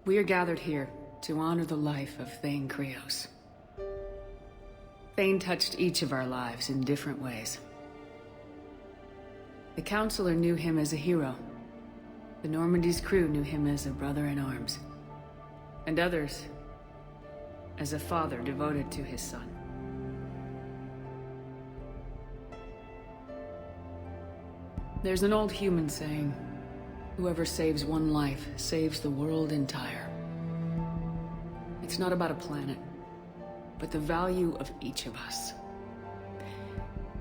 We are gathered here to honor the life of Thane Krios. Thane touched each of our lives in different ways. The Counselor knew him as a hero. The Normandy's crew knew him as a brother in arms. And others as a father devoted to his son. There's an old human saying, whoever saves one life saves the world entire. It's not about a planet, but the value of each of us.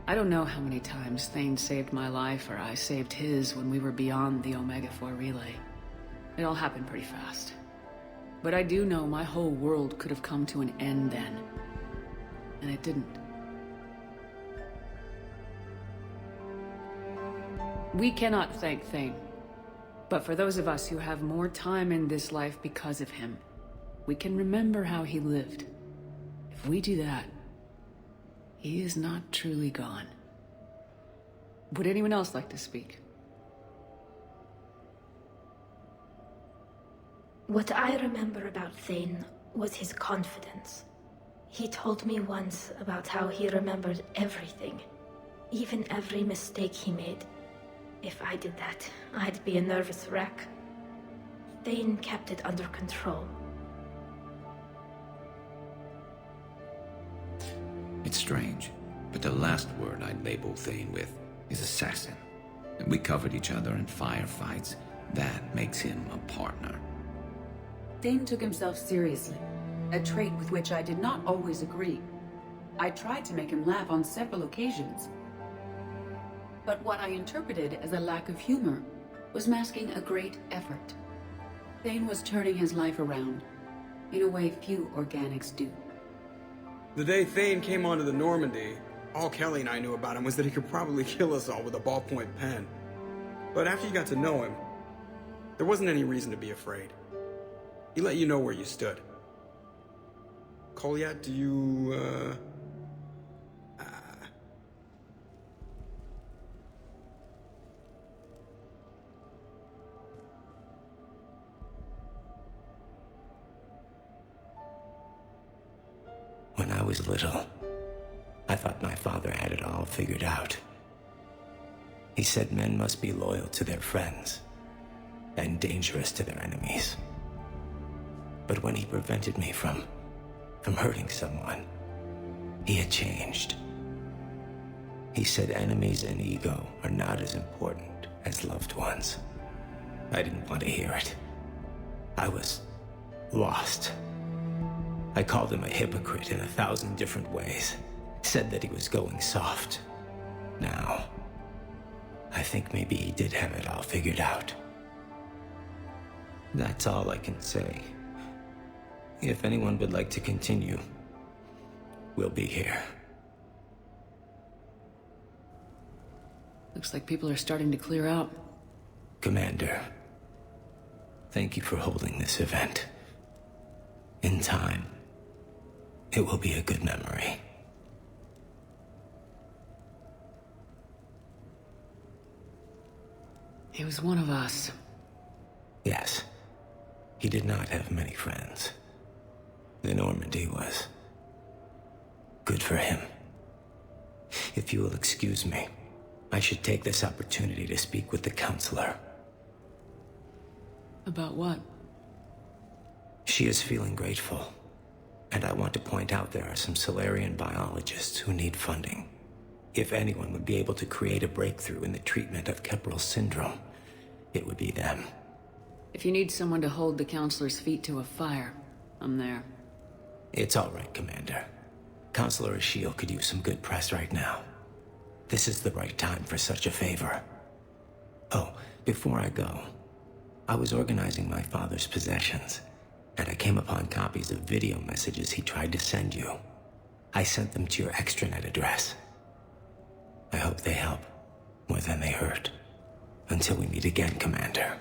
I don't know how many times Thane saved my life or I saved his when we were beyond the Omega-4 relay. It all happened pretty fast. But I do know my whole world could have come to an end then. And it didn't. We cannot thank Thane. But for those of us who have more time in this life because of him, we can remember how he lived. If we do that, he is not truly gone. Would anyone else like to speak? What I remember about Thane was his confidence. He told me once about how he remembered everything, even every mistake he made. If I did that, I'd be a nervous wreck. Thane kept it under control. It's strange, but the last word I'd label Thane with is assassin. And we covered each other in firefights. That makes him a partner. Thane took himself seriously, a trait with which I did not always agree. I tried to make him laugh on several occasions. But what I interpreted as a lack of humor was masking a great effort. Thane was turning his life around, in a way few organics do. The day Thane came onto the Normandy, all Kelly and I knew about him was that he could probably kill us all with a ballpoint pen. But after you got to know him, there wasn't any reason to be afraid. He let you know where you stood. Kolyat, do you, When I was little, I thought my father had it all figured out. He said men must be loyal to their friends and dangerous to their enemies. But when he prevented me from hurting someone, he had changed. He said enemies and ego are not as important as loved ones. I didn't want to hear it. I was lost. I called him a hypocrite in 1,000 different ways. Said that he was going soft. Now, I think maybe he did have it all figured out. That's all I can say. If anyone would like to continue, we'll be here. Looks like people are starting to clear out. Commander, thank you for holding this event. In time, it will be a good memory. He was one of us. Yes. He did not have many friends. The Normandy was good for him. If you will excuse me, I should take this opportunity to speak with the Counselor. About what? She is feeling grateful, and I want to point out there are some Salarian biologists who need funding. If anyone would be able to create a breakthrough in the treatment of Keppel syndrome, it would be them. If you need someone to hold the Counselor's feet to a fire, I'm there. It's all right, Commander. Counselor Ashiel could use some good press right now. This is the right time for such a favor. Oh, before I go, I was organizing my father's possessions, and I came upon copies of video messages he tried to send you. I sent them to your extranet address. I hope they help, more than they hurt. Until we meet again, Commander.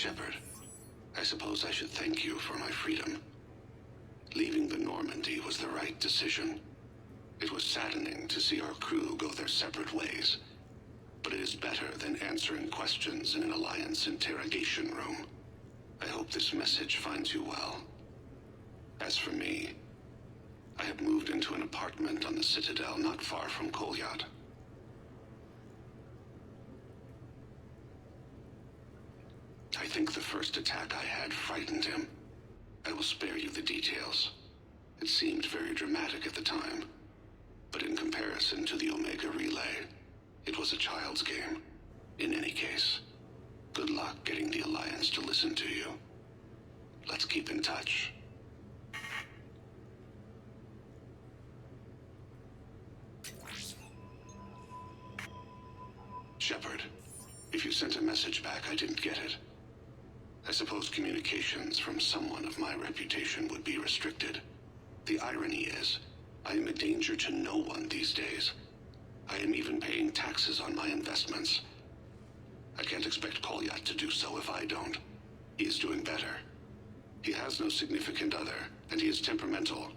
Shepard, I suppose I should thank you for my freedom. Leaving the Normandy was the right decision. It was saddening to see our crew go their separate ways, but it is better than answering questions in an Alliance interrogation room. I hope this message finds you well. As for me, I have moved into an apartment on the Citadel not far from Kolyat. I think the first attack I had frightened him. I will spare you the details. It seemed very dramatic at the time, but in comparison to the Omega Relay, it was a child's game. In any case, good luck getting the Alliance to listen to you. Let's keep in touch. Shepard, if you sent a message back, I didn't get it. I suppose communications from someone of my reputation would be restricted. The irony is, I am a danger to no one these days. I am even paying taxes on my investments. I can't expect Kolyat to do so if I don't. He is doing better. He has no significant other, and he is temperamental,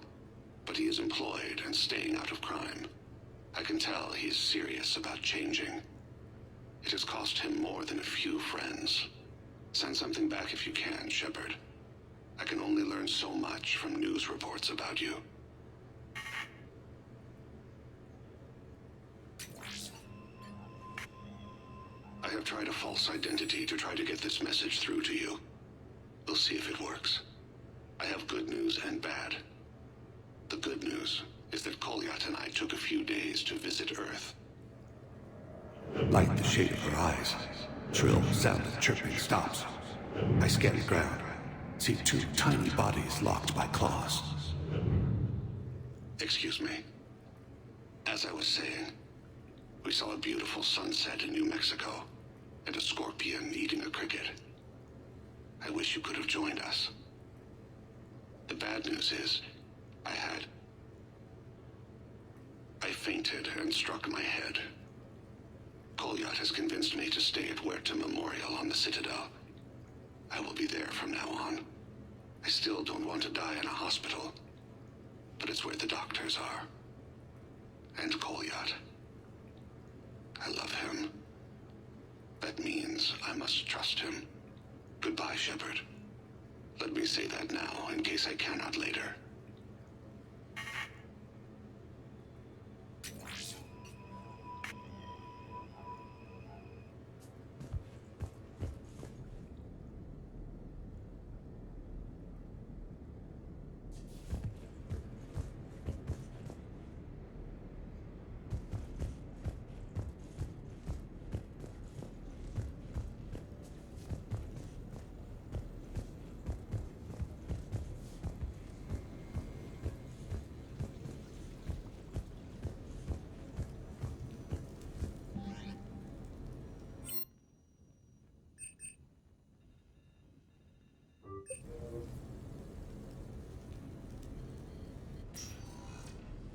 but he is employed and staying out of crime. I can tell he is serious about changing. It has cost him more than a few friends. Send something back if you can, Shepard. I can only learn so much from news reports about you. I have tried a false identity to try to get this message through to you. We'll see if it works. I have good news and bad. The good news is that Kolyat and I took a few days to visit Earth. Like the shade of her eyes, shrill sound of chirping stops. I scan the ground, see two tiny bodies locked by claws. Excuse me. As I was saying, we saw a beautiful sunset in New Mexico, and a scorpion eating a cricket. I wish you could have joined us. The bad news is, I fainted and struck my head. Kolyat has convinced me to stay at Huerta Memorial on the Citadel. I will be there from now on. I still don't want to die in a hospital, but it's where the doctors are. And Kolyat. I love him. That means I must trust him. Goodbye, Shepard. Let me say that now, in case I cannot later.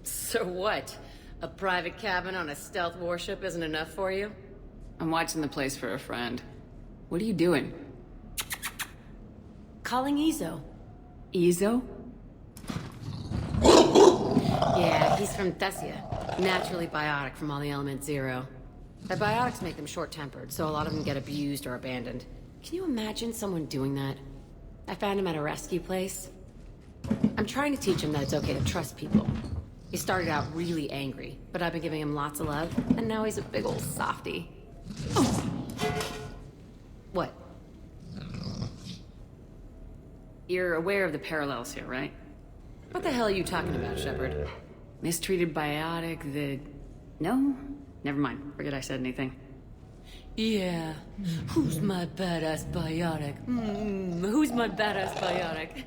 So what? A private cabin on a stealth warship isn't enough for you? I'm watching the place for a friend. What are you doing? Calling Izo. Izo? Yeah, he's from Thessia. Naturally biotic from all the Element Zero. The biotics make them short-tempered, so a lot of them get abused or abandoned. Can you imagine someone doing that? I found him at a rescue place. I'm trying to teach him that it's okay to trust people. He started out really angry, but I've been giving him lots of love, and now he's a big old softie. What? You're aware of the parallels here, right? What the hell are you talking about, Shepard? Mistreated biotic, the... No? Never mind. Forget I said anything. Yeah. Who's my badass biotic? Who's my badass biotic?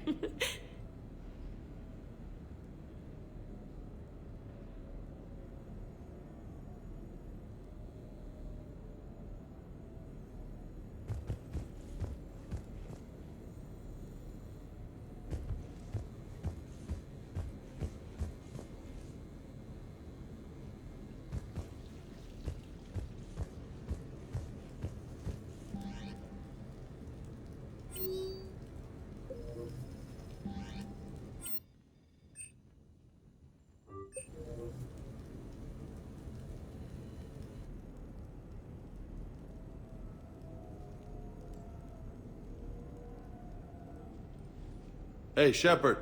Hey, Shepard.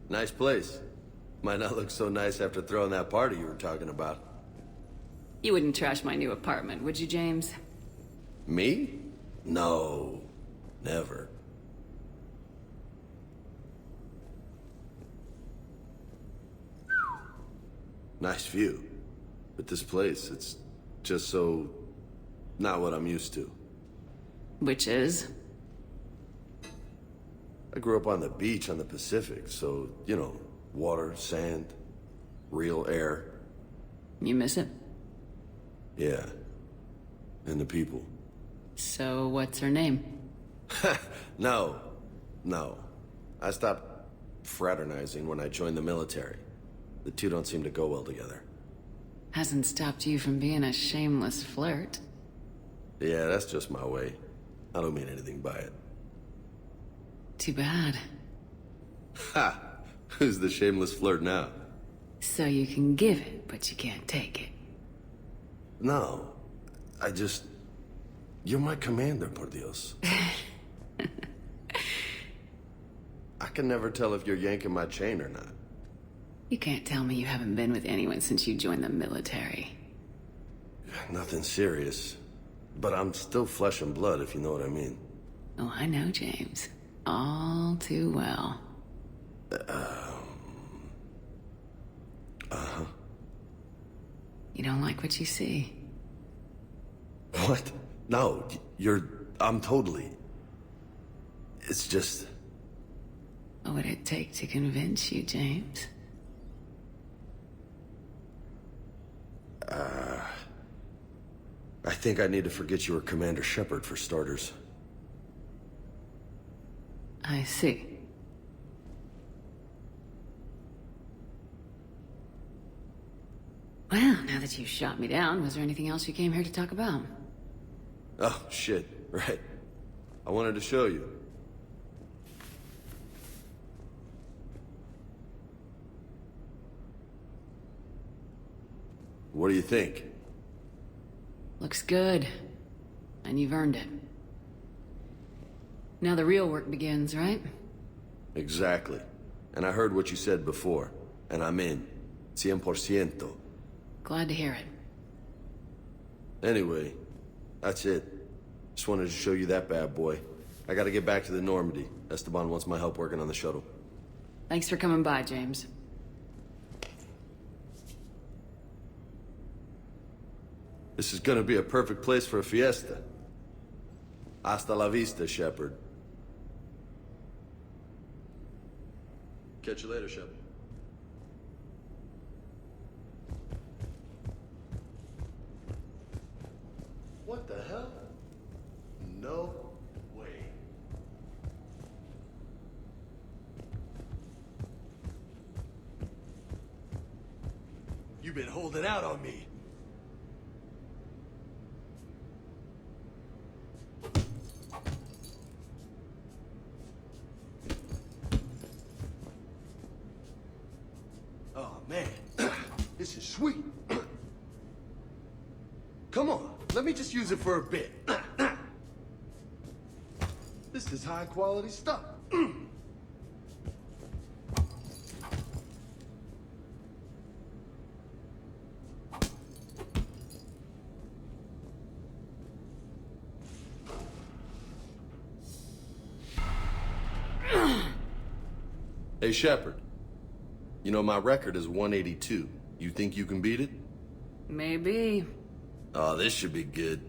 Nice place. Might not look so nice after throwing that party you were talking about. You wouldn't trash my new apartment, would you, James? Me? No. Never. Nice view. But this place, it's just so... not what I'm used to. Which is? I grew up on the beach on the Pacific, so, you know, water, sand, real air. You miss it? Yeah. And the people. So, what's her name? No. I stopped fraternizing when I joined the military. The two don't seem to go well together. Hasn't stopped you from being a shameless flirt. Yeah, that's just my way. I don't mean anything by it. Too bad. Ha! Who's the shameless flirt now? So you can give it, but you can't take it. No. You're my commander, por Dios. I can never tell if you're yanking my chain or not. You can't tell me you haven't been with anyone since you joined the military. Nothing serious. But I'm still flesh and blood, if you know what I mean. Oh, I know, James. All too well. Uh-huh. You don't like what you see. What? No, I'm totally... It's just... What would it take to convince you, James? I think I need to forget you were Commander Shepard, for starters. I see. Well, now that you've shot me down, was there anything else you came here to talk about? Oh, shit. Right. I wanted to show you. What do you think? Looks good. And you've earned it. Now the real work begins, right? Exactly. And I heard what you said before. And I'm in. 100%. Glad to hear it. Anyway, that's it. Just wanted to show you that bad boy. I gotta get back to the Normandy. Esteban wants my help working on the shuttle. Thanks for coming by, James. This is gonna be a perfect place for a fiesta. Hasta la vista, Shepard. Catch you later, Shepard. What the hell? No way. You've been holding out on me. Oh, man. This is sweet. Come on, let me just use it for a bit. This is high quality stuff. Hey, Shepard. You know, my record is 182. You think you can beat it? Maybe. Oh, this should be good.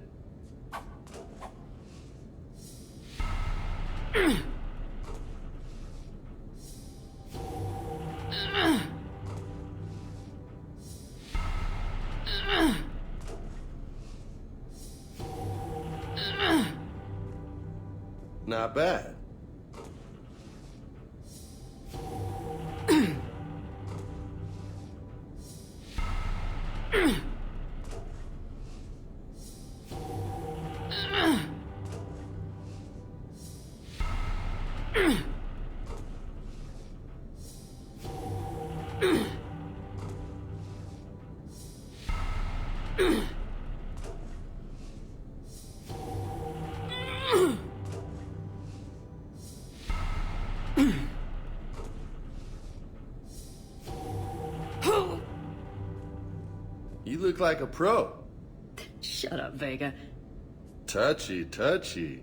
Not bad. You look like a pro. Shut up, Vega. Touchy, touchy.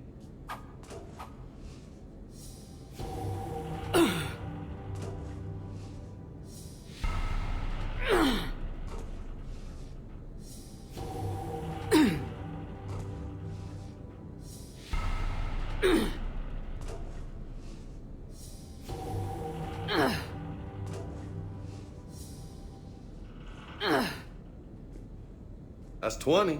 That's 20.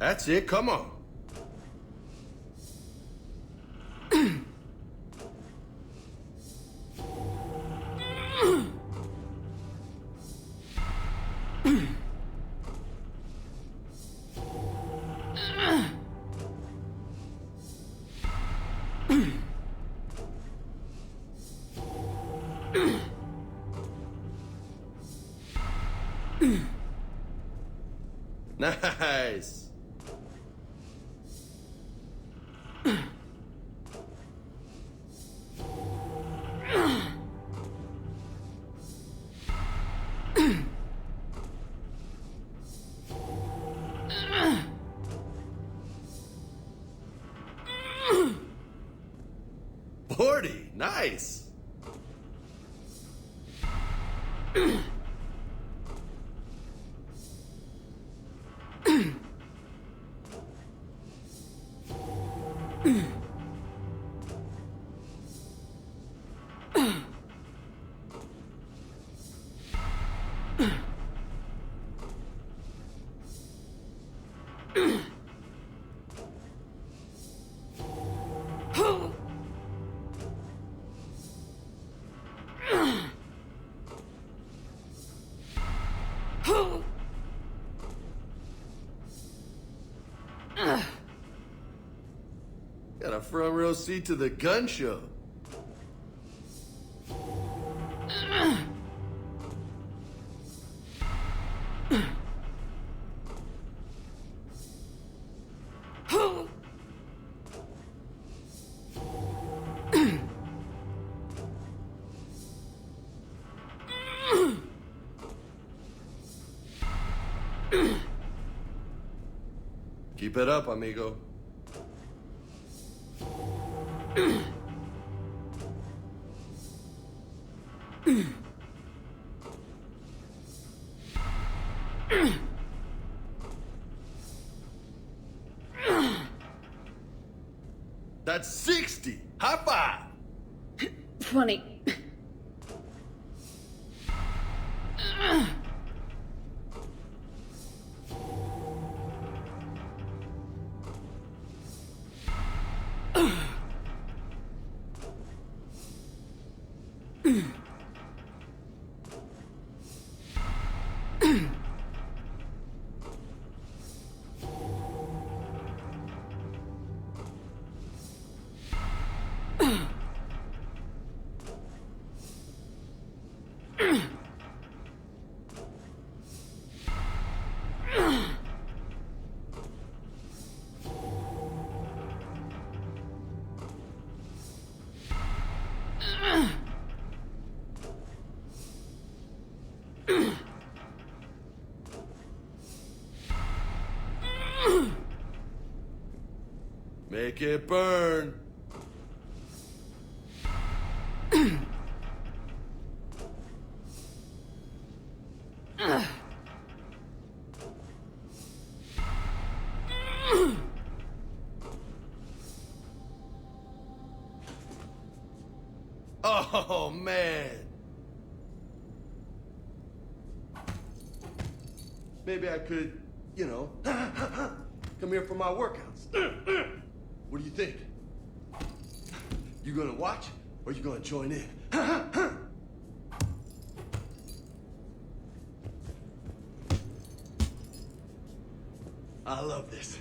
That's it, come on. Nice. Forty, nice. Got a front row seat to the gun show. Keep it up, amigo. That's 60. High five. Funny. Make it burn. Oh, man. Maybe I could, you know, come here for my workouts. What do you think? You gonna watch Or you gonna join in? I love this.